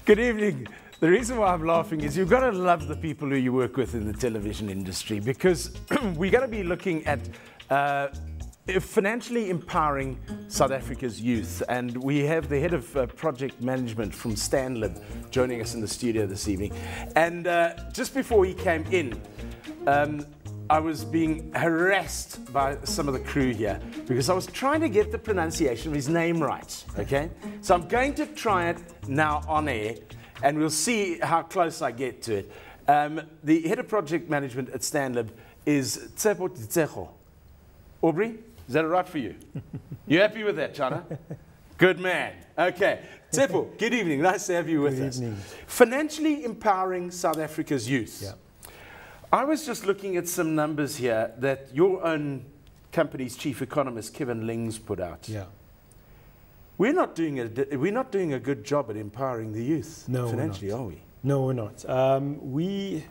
Good evening. The reason why I'm laughing is you've got to love the people who you work with in the television industry, because we're going to be looking at financially empowering South Africa's youth. And we have the head of project management from Stanlib joining us in the studio this evening. And just before he came in, I was being harassed by some of the crew here because I was trying to get the pronunciation of his name right, okay? So I'm going to try it now on air, and we'll see how close I get to it. The head of project management at Stanlib is Tshepo Ditshego. Aubrey, is that all right for you? You happy with that, Chana? Good man. Okay. Tshepo, good evening. Nice to have you with us. Good evening. Financially empowering South Africa's youth. Yeah. I was just looking at some numbers here that your own company's chief economist, Kevin Lings, put out. Yeah. We're not doing a good job at empowering the youth financially, are we? No, we're not. We,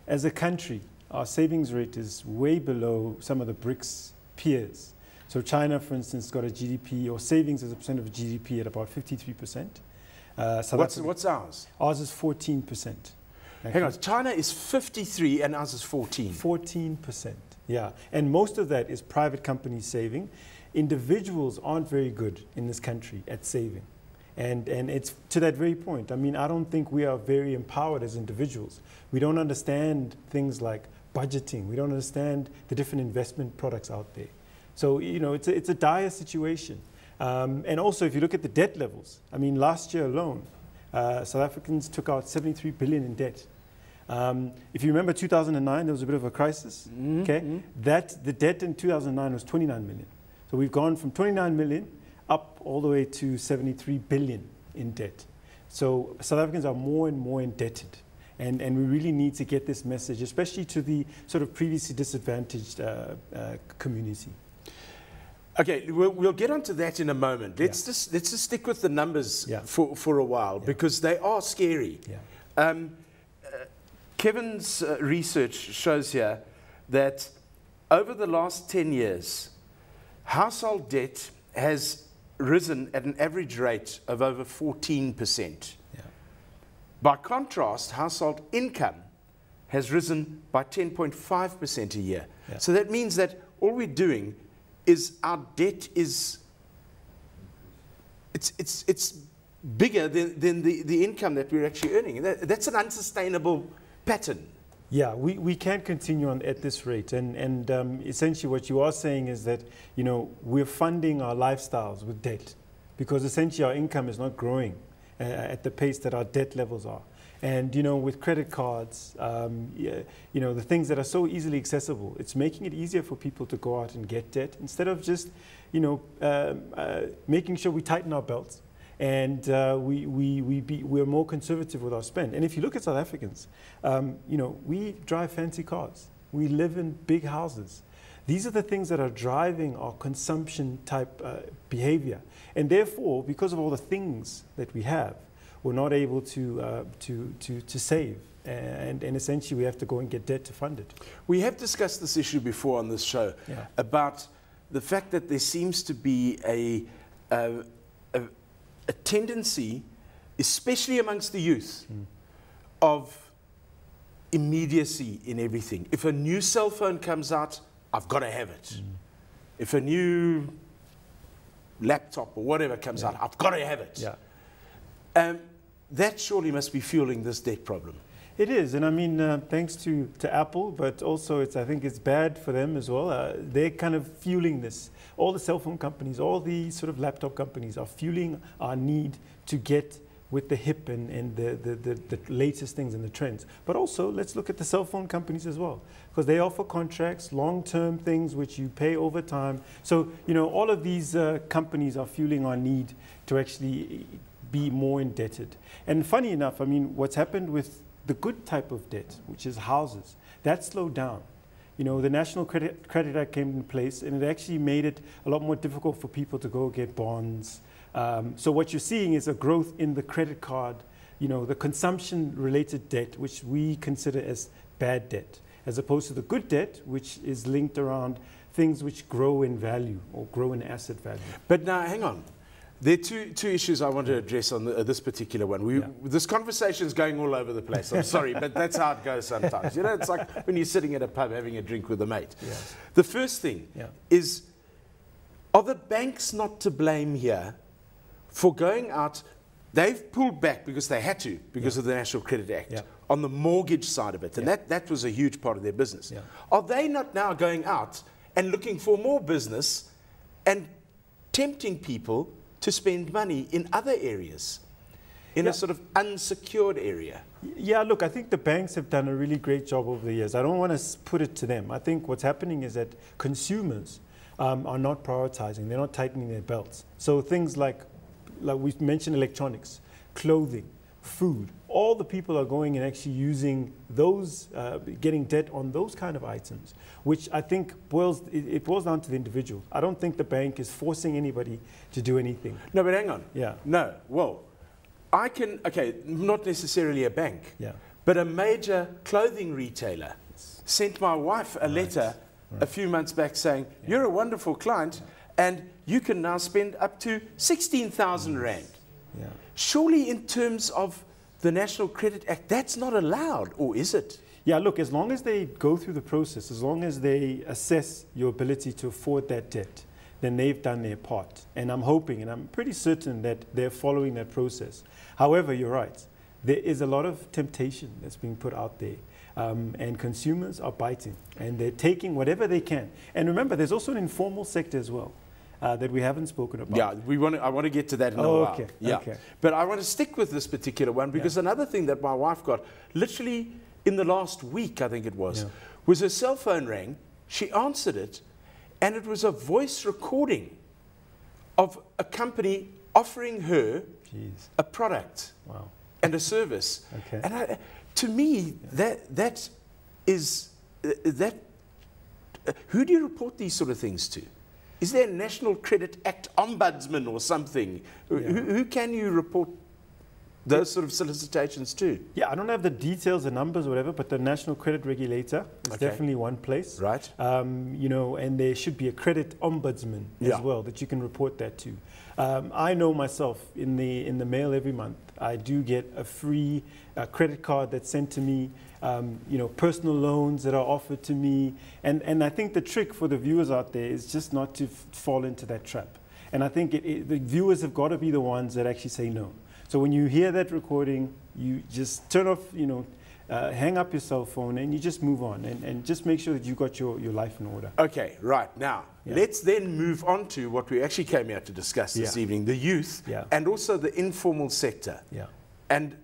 as a country, our savings rate is way below some of the BRICS peers. So China, for instance, got a GDP, or savings as a percent of GDP, at about 53%. What's ours? Ours is 14%. Hang on, China is 53 and ours is 14. 14%, yeah. And most of that is private companies saving. Individuals aren't very good in this country at saving. And it's to that very point. I mean, I don't think we are very empowered as individuals. We don't understand things like budgeting. We don't understand the different investment products out there. So, you know, it's a dire situation. And also, if you look at the debt levels, I mean, last year alone, South Africans took out 73 billion in debt. If you remember 2009, there was a bit of a crisis. Mm-hmm. Okay, the debt in 2009 was 29 million. So we've gone from 29 million up all the way to 73 billion in debt. So South Africans are more and more indebted. And we really need to get this message, especially to the sort of previously disadvantaged community. Okay, we'll get onto that in a moment. Let's just stick with the numbers for a while, because they are scary. Yeah. Kevin's research shows here that over the last 10 years, household debt has risen at an average rate of over 14%. Yeah. By contrast, household income has risen by 10.5% a year. Yeah. So that means that all we're doing is our debt is it's bigger than the income that we're actually earning. That's an unsustainable pattern. Yeah, we can't continue on at this rate, and essentially what you are saying is that, you know, we're funding our lifestyles with debt, because essentially our income is not growing at the pace that our debt levels are. And, you know, with credit cards, you know, the things that are so easily accessible, it's making it easier for people to go out and get debt instead of just, you know, making sure we tighten our belts and we're more conservative with our spend. And if you look at South Africans, you know, we drive fancy cars. We live in big houses. These are the things that are driving our consumption type behavior. And therefore, because of all the things that we have, we're not able to save, and essentially we have to go and get debt to fund it. We have discussed this issue before on this show, about the fact that there seems to be a tendency, especially amongst the youth, of immediacy in everything. If a new cell phone comes out, I've got to have it. If a new laptop or whatever comes out, I've got to have it. Yeah. That surely must be fueling this debt problem. It is, and I mean, thanks to Apple, but also I think it's bad for them as well. They're kind of fueling this. All the cell phone companies, all the sort of laptop companies are fueling our need to get with the hip and the latest things and the trends. But also, let's look at the cell phone companies as well, because they offer contracts, long-term things which you pay over time. So, you know, all of these companies are fueling our need to actually be more indebted. And funny enough, I mean, what's happened with the good type of debt, which is houses, that slowed down. You know, the National Credit Act came in place, and it actually made it a lot more difficult for people to go get bonds. So what you're seeing is a growth in the credit card, you know, the consumption-related debt, which we consider as bad debt, as opposed to the good debt, which is linked around things which grow in value or grow in asset value. But now, hang on. There are two issues I want to address on this particular one. This conversation is going all over the place. I'm sorry, but that's how it goes sometimes. You know, it's like when you're sitting at a pub having a drink with a mate. Yeah. The first thing is, are the banks not to blame here for going out? They've pulled back because they had to, because of the National Credit Act, on the mortgage side of it. And that was a huge part of their business. Yeah. Are they not now going out and looking for more business and tempting people to spend money in other areas, in a sort of unsecured area? Yeah, look, I think the banks have done a really great job over the years. I don't want to put it to them. I think what's happening is that consumers are not prioritizing. They're not tightening their belts. So things like we mentioned, electronics, clothing, food, all the people are going and actually using those, getting debt on those kind of items, which I think boils down to the individual. I don't think the bank is forcing anybody to do anything. No, but hang on. Yeah. No, well, I can, okay, not necessarily a bank, but a major clothing retailer sent my wife a letter a few months back saying, you're a wonderful client and you can now spend up to 16,000 Rand. Yeah. Surely in terms of the National Credit Act, that's not allowed, or is it? Yeah, look, as long as they go through the process, as long as they assess your ability to afford that debt, then they've done their part. And I'm hoping, and I'm pretty certain that they're following that process. However, you're right. There is a lot of temptation that's being put out there. And consumers are biting, and they're taking whatever they can. And remember, there's also an informal sector as well. That we haven't spoken about. Yeah, I want to get to that in a while. Okay. Yeah. Okay. But I want to stick with this particular one because another thing that my wife got literally in the last week, I think it was her cell phone rang, she answered it, and it was a voice recording of a company offering her a product and a service. Okay. And to me, that is, who do you report these sort of things to? Is there a National Credit Act ombudsman or something? Who can you report those sort of solicitations to? Yeah, I don't have the details, the numbers, or whatever, but the National Credit Regulator is definitely one place. Right. You know, and there should be a credit ombudsman as well that you can report that to. I know myself, in the mail every month, I do get a free credit card that's sent to me. You know, personal loans that are offered to me. And I think the trick for the viewers out there is just not to fall into that trap. And I think the viewers have got to be the ones that actually say no. So when you hear that recording, you just turn off, you know, hang up your cell phone and you just move on and just make sure that you got your life in order. Okay, right. Now, let's then move on to what we actually came here to discuss this evening, the youth and also the informal sector. Yeah. And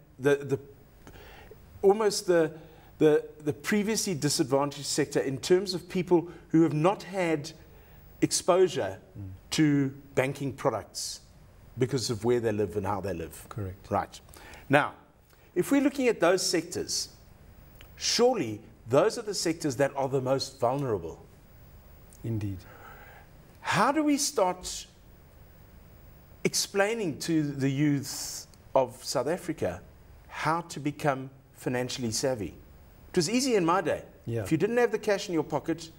almost the previously disadvantaged sector in terms of people who have not had exposure to banking products because of where they live and how they live. Correct. Right. Now, if we're looking at those sectors, surely those are the sectors that are the most vulnerable. Indeed. How do we start explaining to the youth of South Africa how to become financially savvy? It was easy in my day. Yeah. If you didn't have the cash in your pocket,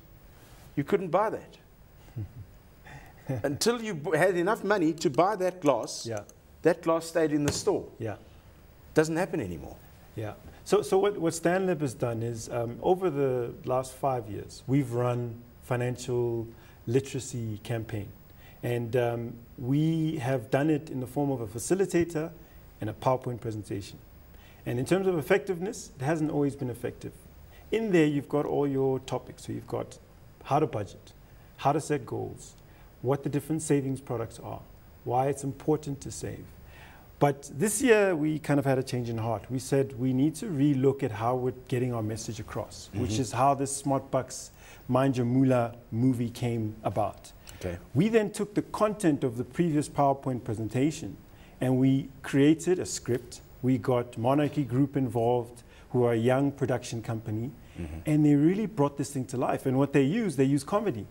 you couldn't buy that. Until you had enough money to buy that glass, that glass stayed in the store. Yeah. Doesn't happen anymore. Yeah. So what Stanlib has done is, over the last 5 years, we've run financial literacy campaign. And we have done it in the form of a facilitator and a PowerPoint presentation. And in terms of effectiveness, it hasn't always been effective. In there, you've got all your topics. So you've got how to budget, how to set goals, what the different savings products are, why it's important to save. But this year, we kind of had a change in heart. We said we need to relook at how we're getting our message across, which is how this Smart Bucks Mind Your Moolah movie came about. Okay. We then took the content of the previous PowerPoint presentation and we created a script. We got Monarchy Group involved, who are a young production company, and they really brought this thing to life. And what they use comedy.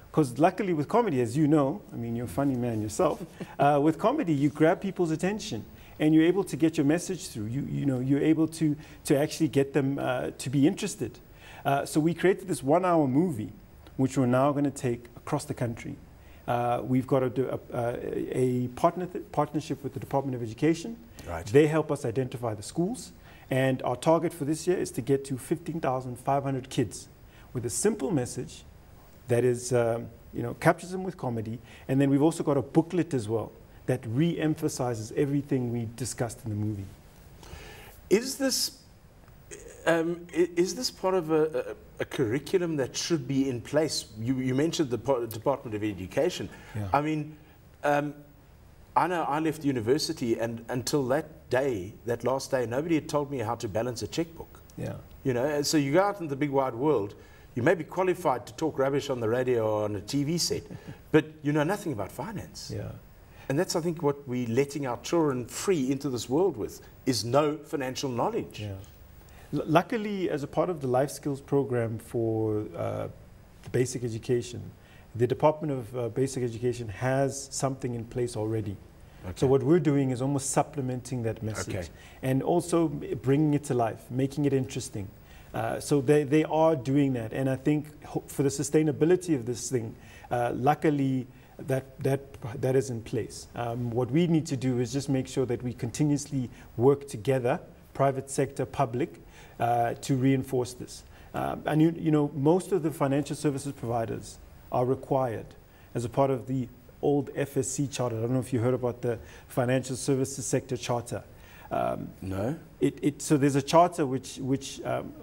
Because luckily with comedy, as you know, I mean, you're a funny man yourself, with comedy, you grab people's attention and you're able to get your message through. You're able to actually get them to be interested. So we created this 1-hour movie, which we're now going to take across the country. We've got a partnership with the Department of Education. Right. They help us identify the schools. And our target for this year is to get to 15,500 kids with a simple message that is, captures them with comedy. And then we've also got a booklet as well that re-emphasizes everything we discussed in the movie. Is this part of a curriculum that should be in place? You mentioned the Department of Education. Yeah. I mean, I know I left university, and until that last day, nobody had told me how to balance a checkbook. Yeah. You know, so you go out in the big wide world, you may be qualified to talk rubbish on the radio or on a TV set, but you know nothing about finance. Yeah. And that's, I think, what we're letting our children free into this world with, is no financial knowledge. Yeah. Luckily, as a part of the life skills program for the basic education, the Department of Basic Education has something in place already. Okay. So what we're doing is almost supplementing that message, okay, and also bringing it to life, making it interesting. So they are doing that, and I think for the sustainability of this thing, luckily that is in place. What we need to do is just make sure that we continuously work together, private sector, public, to reinforce this. And you know, most of the financial services providers are required as a part of the old FSC charter. I don't know if you heard about the Financial Services Sector Charter. No. So there's a charter which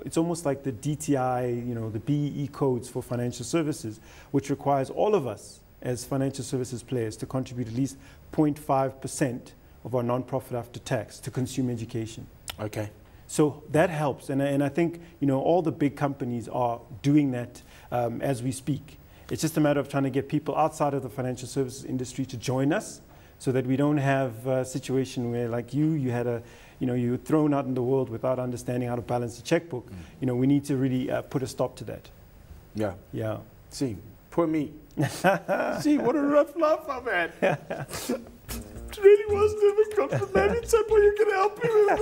it's almost like the DTI, you know, the BEE codes for financial services, which requires all of us as financial services players to contribute at least 0.5% of our non-profit after tax to consumer education. Okay. So that helps, and I think, you know, all the big companies are doing that as we speak. It's just a matter of trying to get people outside of the financial services industry to join us, so that we don't have a situation where, like you had you were thrown out in the world without understanding how to balance the checkbook. You know, we need to really put a stop to that. Yeah. Yeah. See, poor me. See, what a rough life I've had. It really was difficult, but maybe Tshepo, you can help me with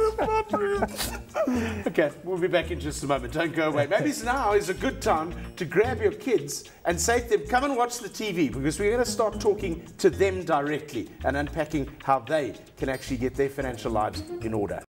this. Okay, we'll be back in just a moment. Don't go away. Maybe now is a good time to grab your kids and say to them, come and watch the TV, because we're going to start talking to them directly and unpacking how they can actually get their financial lives in order.